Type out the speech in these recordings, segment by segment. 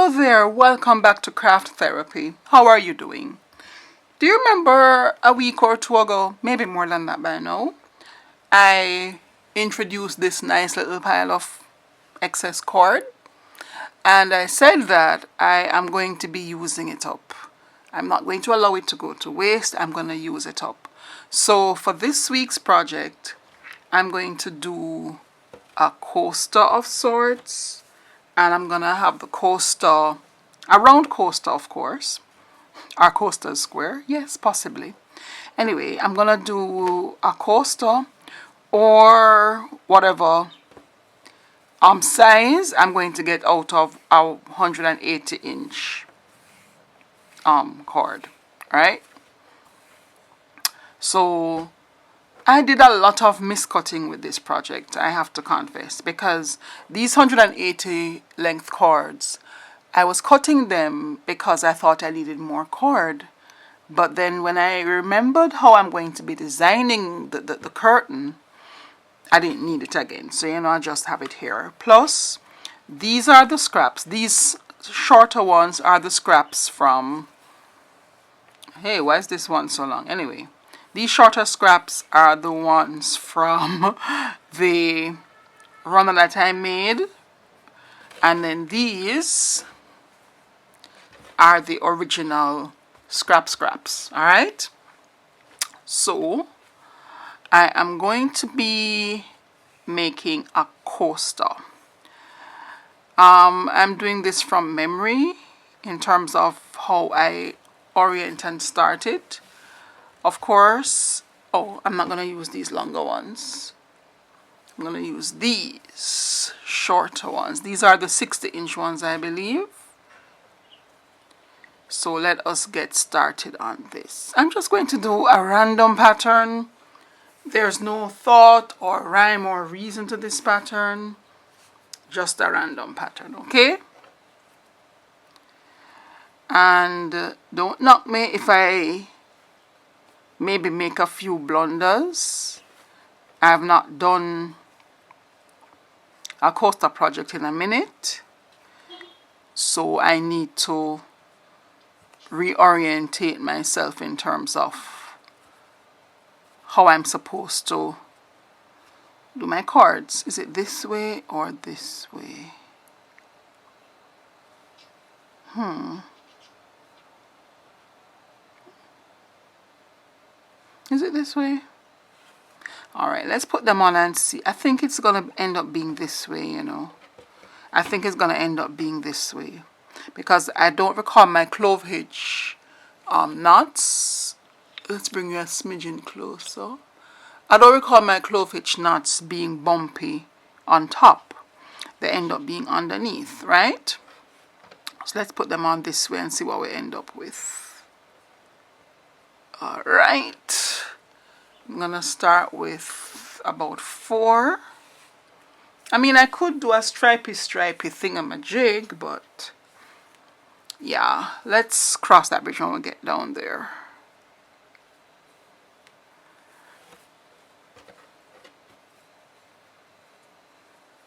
Hello there, welcome back to Craft Therapy. How are you doing? Do you remember a week or two ago, maybe more than that by now, I introduced this nice little pile of excess cord, and I said that I am going to be using it up. I'm not going to allow it to go to waste, I'm going to use it up. So for this week's project, I'm going to do a coaster of sorts, and I'm going to have the coaster, a round coaster of course. Our coaster is square, yes, possibly. Anyway, I'm going to do a coaster or whatever size I'm going to get out of our 180 inch cord, right? So I did a lot of miscutting with this project, I have to confess, because these 180 length cords, I was cutting them because I thought I needed more cord. But then when I remembered how I'm going to be designing the curtain, I didn't need it again. So, I just have it here. Plus, these are the scraps. These shorter ones are the scraps from... Hey, why is this one so long? Anyway, these shorter scraps are the ones from the runner that I made. And then these are the original scraps, all right? So I am going to be making a coaster. I'm doing this from memory in terms of how I orient and start it. Of course, I'm not going to use these longer ones. I'm going to use these shorter ones. These are the 60-inch ones, I believe. So let us get started on this. I'm just going to do a random pattern. There's no thought or rhyme or reason to this pattern. Just a random pattern, okay? And don't knock me if I maybe make a few blunders. I have not done a coaster project in a minute, so I need to reorientate myself in terms of how I'm supposed to do my chords. Is it this way or this way? Is it this way? Alright, let's put them on and see. I think it's gonna end up being this way, I think it's gonna end up being this way, because I don't recall my clove hitch knots. Let's bring you a smidgen closer. I don't recall my clove hitch knots being bumpy on top. They end up being underneath, right? So let's put them on this way and see what we end up with. Alright. I'm gonna start with about 4. I mean, I could do a stripy thingamajig, but yeah, let's cross that bridge when we get down there.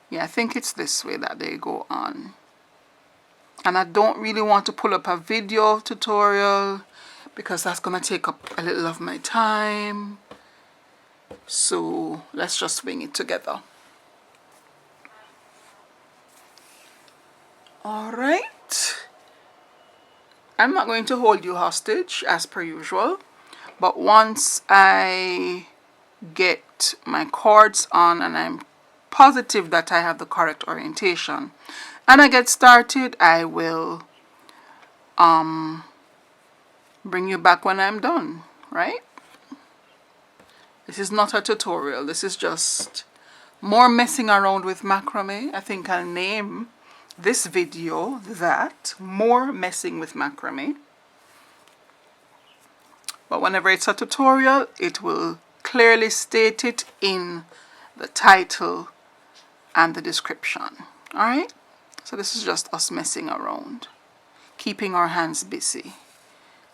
Yeah, I think it's this way that they go on. And I don't really want to pull up a video tutorial because that's going to take up a little of my time. So let's just wing it together. Alright. I'm not going to hold you hostage as per usual. But once I get my cords on and I'm positive that I have the correct orientation and I get started, I will bring you back when I'm done, right? This is not a tutorial, this is just more messing around with macrame. I think I'll name this video that, more messing with macrame. But whenever it's a tutorial, it will clearly state it in the title and the description. Alright? So this is just us messing around, keeping our hands busy,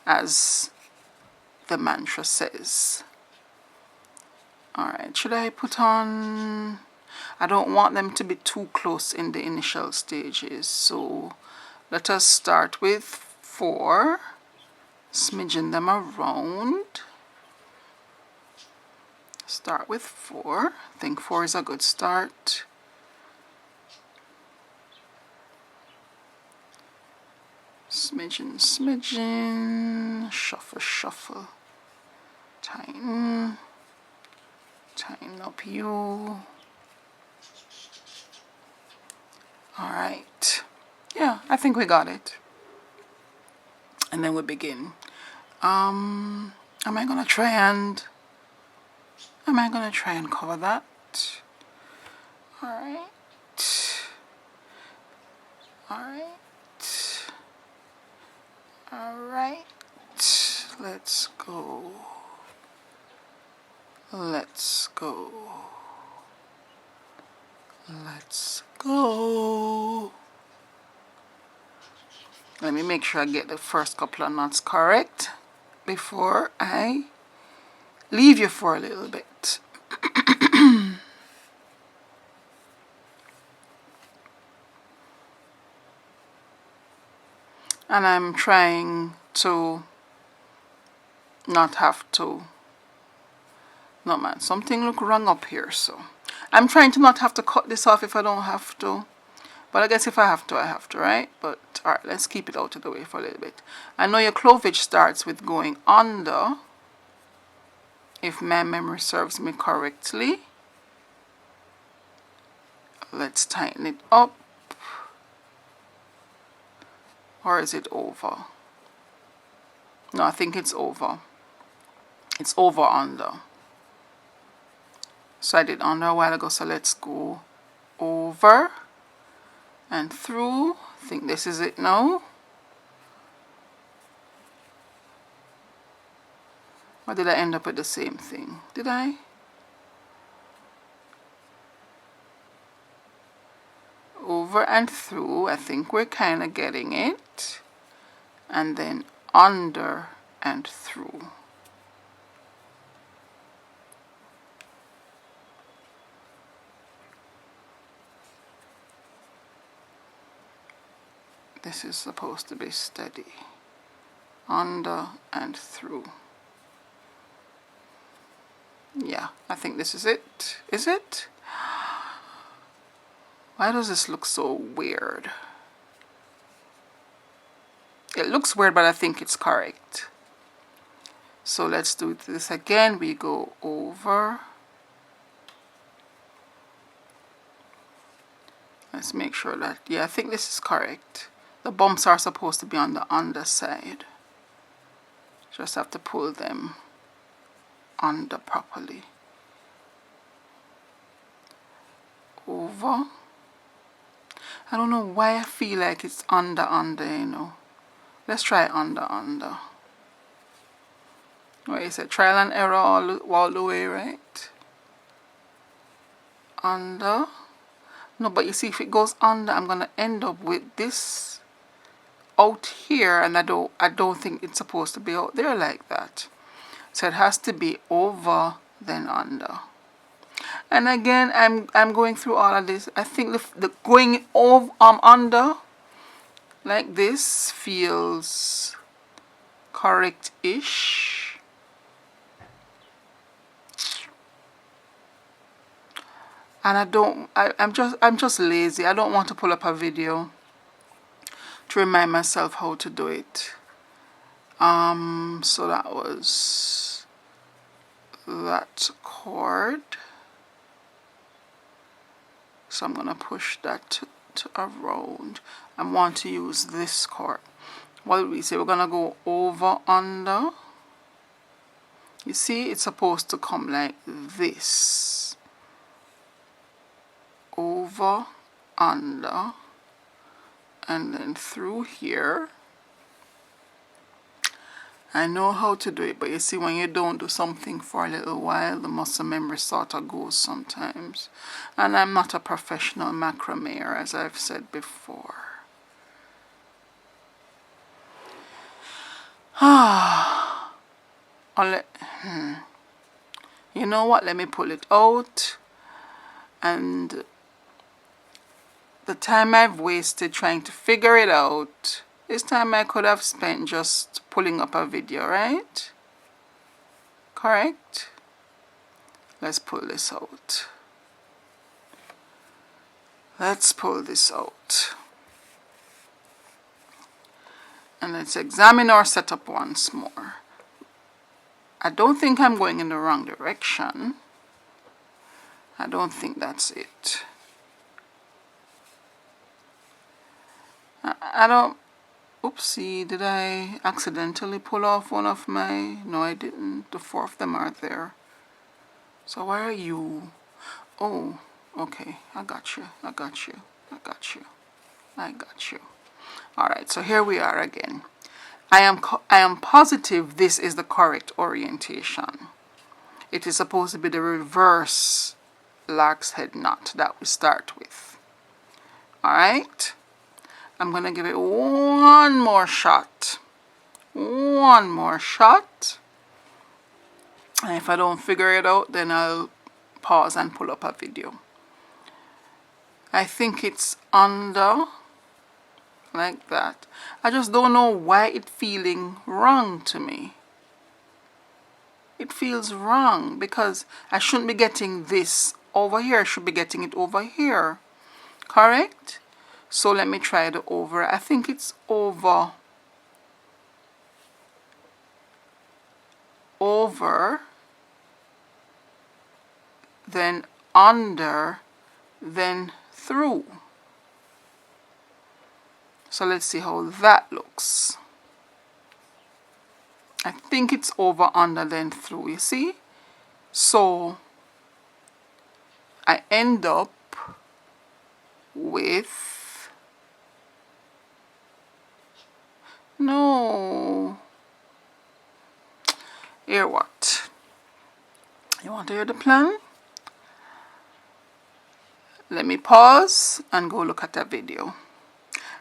as the mantra says. Alright, should I put on... I don't want them to be too close in the initial stages, so Let us start with 4, smidgen them around. Start with 4. I think 4 is a good start. Smidgen, smidgen, shuffle, shuffle. Tighten up you. Alright. Yeah, I think we got it. And then we begin. Am I gonna try and cover that? Alright. Alright. Let's go. Let's go. Let's go. Let me make sure I get the first couple of knots correct before I leave you for a little bit. And I'm trying to not have to. No man, something look wrong up here, so I'm trying to not have to cut this off if I don't have to. But I guess if I have to, I have to, right? But alright, let's keep it out of the way for a little bit. I know your clovage starts with going under, if my memory serves me correctly. Let's tighten it up. Or is it over? No, I think it's over. It's over under. So I did under a while ago, so let's go over and through. I think this is it now. Or did I end up with the same thing? Did I? Over and through, I think we're kind of getting it. And then under and through. This is supposed to be steady. Under and through. Yeah, I think this is it. Is it? Why does this look so weird? It looks weird, but I think it's correct. So let's do this again. We go over. Let's make sure that, yeah, I think this is correct. The bumps are supposed to be on the underside. Just have to pull them under properly. Over. I don't know why I feel like it's under, you know. Let's try under. What is it? Trial and error all the way, right? Under. No, but you see, if it goes under, I'm gonna end up with this out here, and I don't think it's supposed to be out there like that. So it has to be over then under. And again, I'm going through all of this. I think the going over under like this feels correct-ish. And I'm just lazy. I don't want to pull up a video to remind myself how to do it. So that was that chord. So I'm going to push that to around. I want to use this chord. What did we say? We're going to go over, under. You see, it's supposed to come like this. Over, under, and then through here. I know how to do it, but you see, when you don't do something for a little while, the muscle memory sort of goes sometimes. And I'm not a professional macrameer, as I've said before. You know what? Let me pull it out and the time I've wasted trying to figure it out, this time I could have spent just pulling up a video, right? Correct? Let's pull this out. Let's pull this out. And let's examine our setup once more. I don't think I'm going in the wrong direction. I don't think that's it. I don't... Oopsie, did I accidentally pull off one of my... No, I didn't. The 4 of them are there. So where are you? Oh, okay. I got you. I got you. I got you. I got you. All right, so here we are again. I am positive this is the correct orientation. It is supposed to be the reverse lark's head knot that we start with. All right. I'm going to give it one more shot. One more shot. And if I don't figure it out, then I'll pause and pull up a video. I think it's under, like that. I just don't know why it's feeling wrong to me. It feels wrong because I shouldn't be getting this over here. I should be getting it over here. Correct? So let me try the over. I think it's over. Over. Then under. Then through. So let's see how that looks. I think it's over, under, then through, you see? So I end up with, no, hear what? You want to hear the plan? Let me pause and go look at that video.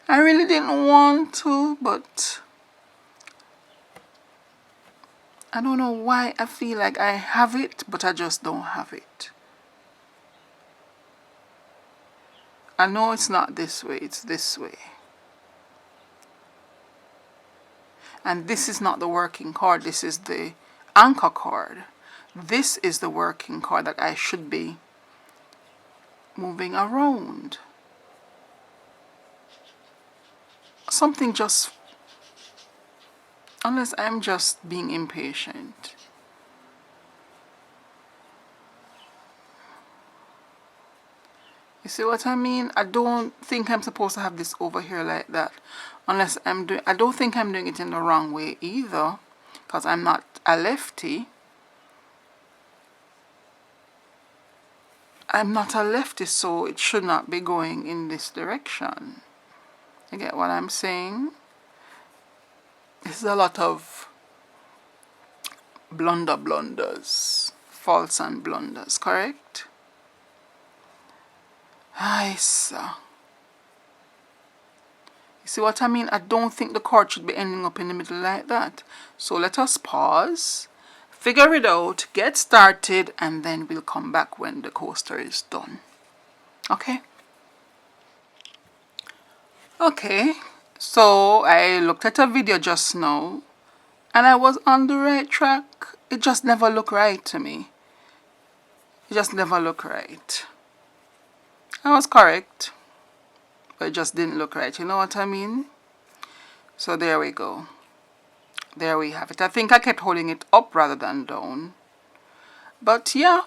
I really didn't want to, but I don't know why I feel like I have it, but I just don't have it. I know it's not this way, it's this way. And this is not the working cord, this is the anchor cord. This is the working cord that I should be moving around. Something just, unless I'm just being impatient. You see what I mean? I don't think I'm supposed to have this over here like that. Unless I'm doing, I don't think I'm doing it in the wrong way either. Because I'm not a lefty. I'm not a lefty, so it should not be going in this direction. You get what I'm saying? This is a lot of blunders. Faults and blunders, correct? I sir. You see what I mean? I don't think the cord should be ending up in the middle like that. So let us pause, figure it out, get started, and then we'll come back when the coaster is done. Okay? Okay, so I looked at a video just now, and I was on the right track. It just never looked right to me. It just never looked right. I was correct, but it just didn't look right. You know what I mean? So there we go. There we have it. I think I kept holding it up rather than down. But yeah,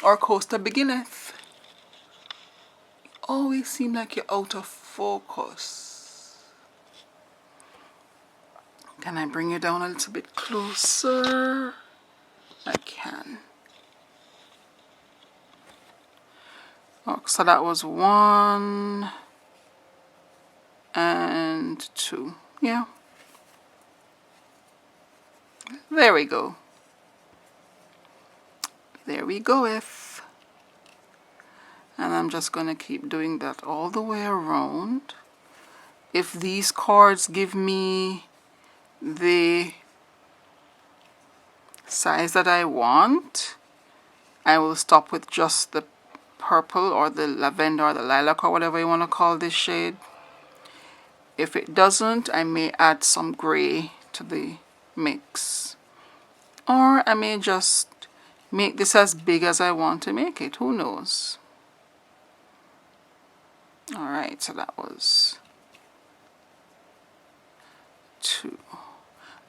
our coaster beginneth. You always seem like you're out of focus. Can I bring you down a little bit closer? I can. Oh, so that was 1 and 2. Yeah. There we go. There we go. And I'm just going to keep doing that all the way around. If these cords give me the size that I want, I will stop with just the purple or the lavender or the lilac or whatever you want to call this shade. If it doesn't, I may add some gray to the mix. Or I may just make this as big as I want to make it. Who knows? Alright, so that was 2.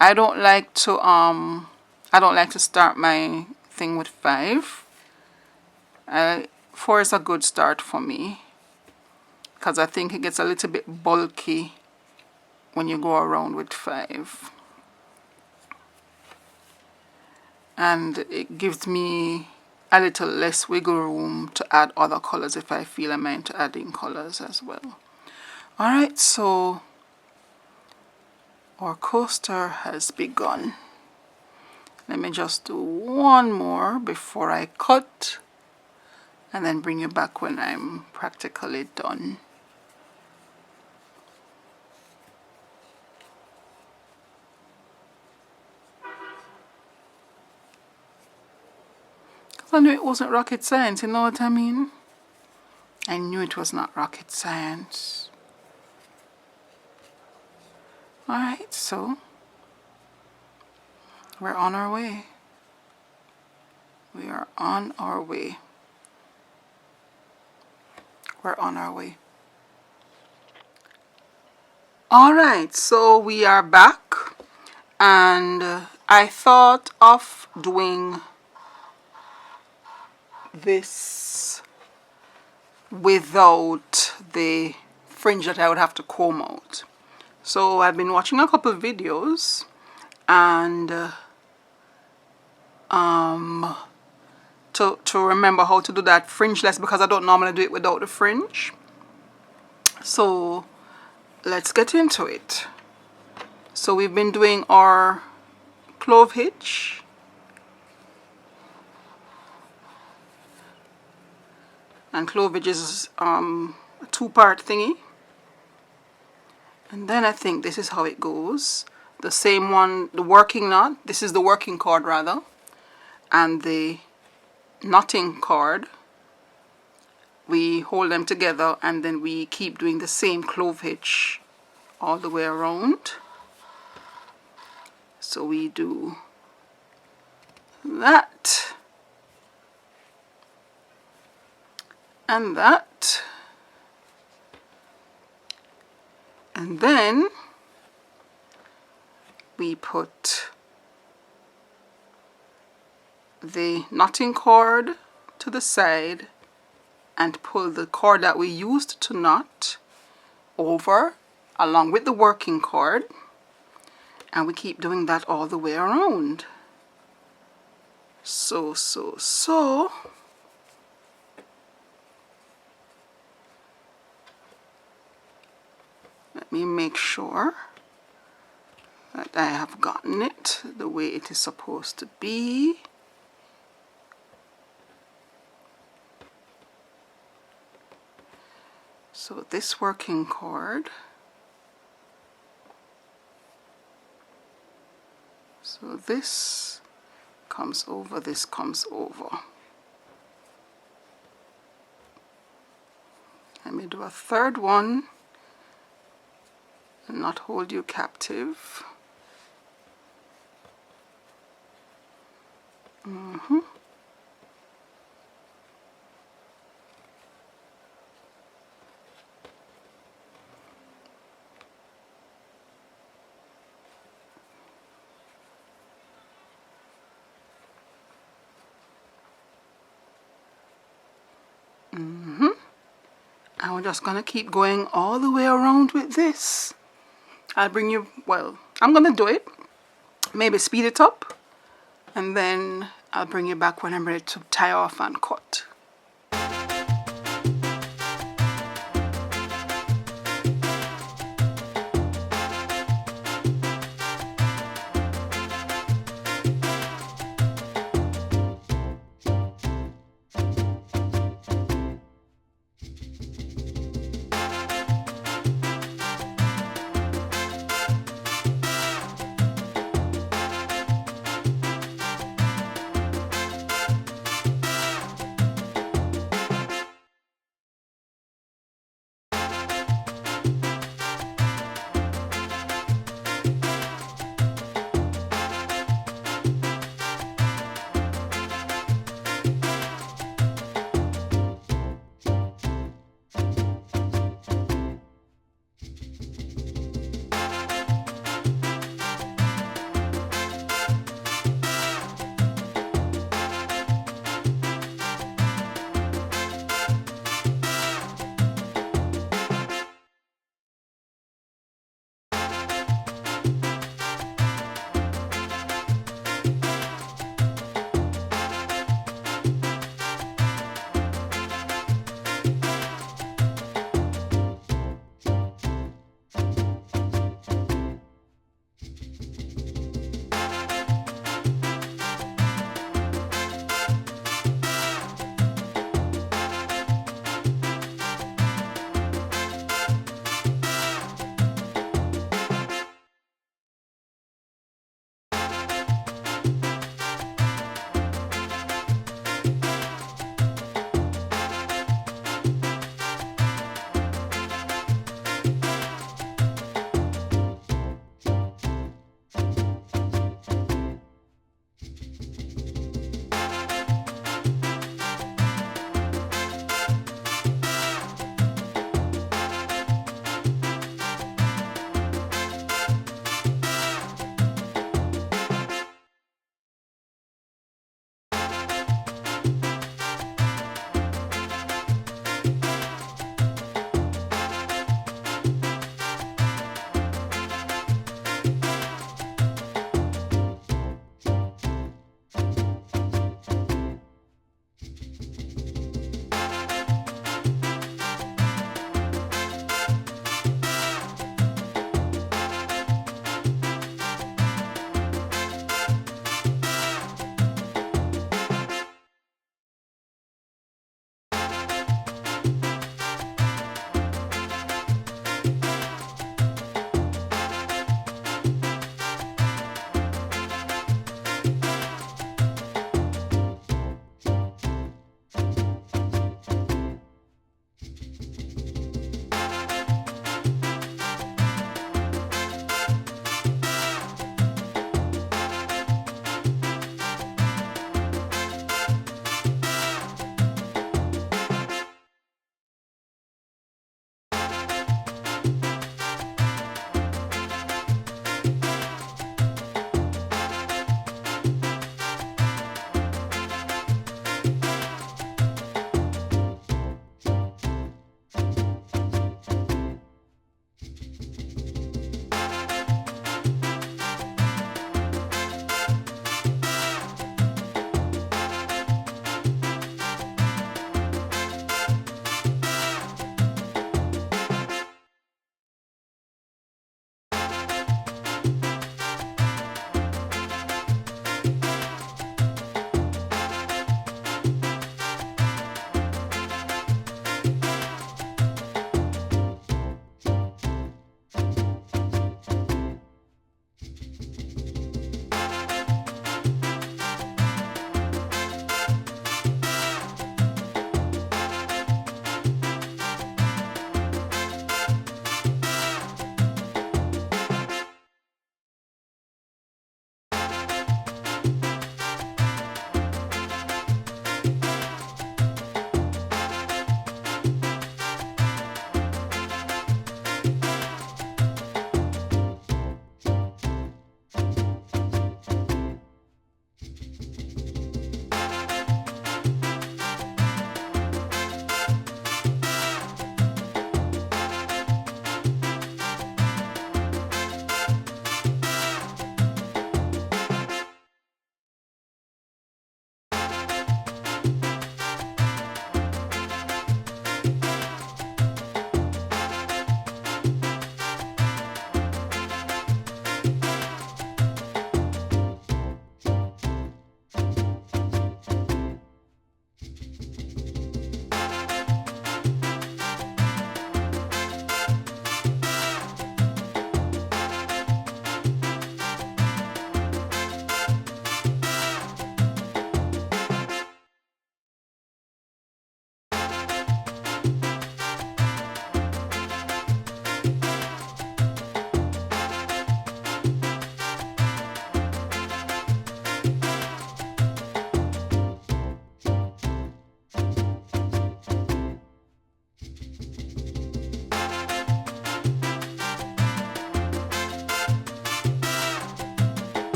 I don't like to start my thing with 5. 4 is a good start for me, because I think it gets a little bit bulky when you go around with 5. And it gives me a little less wiggle room to add other colors if I feel I'm into adding colors as well. Alright, so our coaster has begun. Let me just do one more before I cut, and then bring you back when I'm practically done. I knew it wasn't rocket science, you know what I mean? I knew it was not rocket science. Alright, so we're on our way. We are on our way. We're on our way. Alright, so we are back, and I thought of doing this without the fringe that I would have to comb out. So I've been watching a couple of videos, and to remember how to do that fringeless, because I don't normally do it without the fringe. So let's get into it. So we've been doing our clove hitch, and clove hitch is a 2-part thingy. And then I think this is how it goes. The same one, the working knot, this is the working cord rather, and the knotting cord, we hold them together, and then we keep doing the same clove hitch all the way around. So we do that and that, and then we put the knotting cord to the side and pull the cord that we used to knot over along with the working cord, and we keep doing that all the way around. So let me make sure that I have gotten it the way it is supposed to be. So this working cord, so this comes over, this comes over. Let me do a third one and not hold you captive. And we're just gonna keep going all the way around with this. I'll bring you, well, I'm gonna do it, maybe speed it up, and then I'll bring you back when I'm ready to tie off and cut.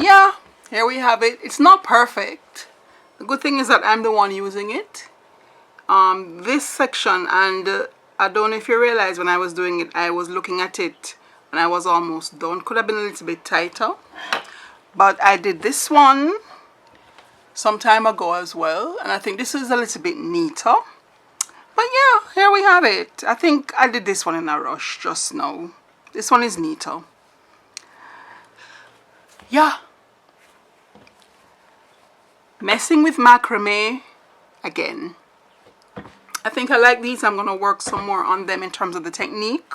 yeah, here we have it. It's not perfect. The good thing is that I'm the one using it. This section, and I don't know if you realize when I was doing it, I was looking at it when I was almost done. Could have been a little bit tighter, but I did this one some time ago as well, and I think this is a little bit neater. But yeah, here we have it. I think I did this one in a rush just now. This one is neater. Yeah. Messing with macrame again. I think I like these. I'm going to work some more on them in terms of the technique.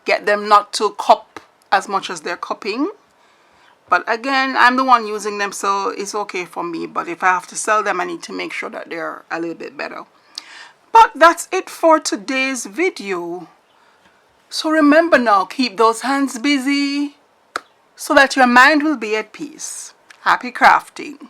Get them not to cup as much as they're cupping. But again, I'm the one using them, so it's okay for me. But if I have to sell them, I need to make sure that they're a little bit better. But that's it for today's video. So remember now, keep those hands busy so that your mind will be at peace. Happy crafting.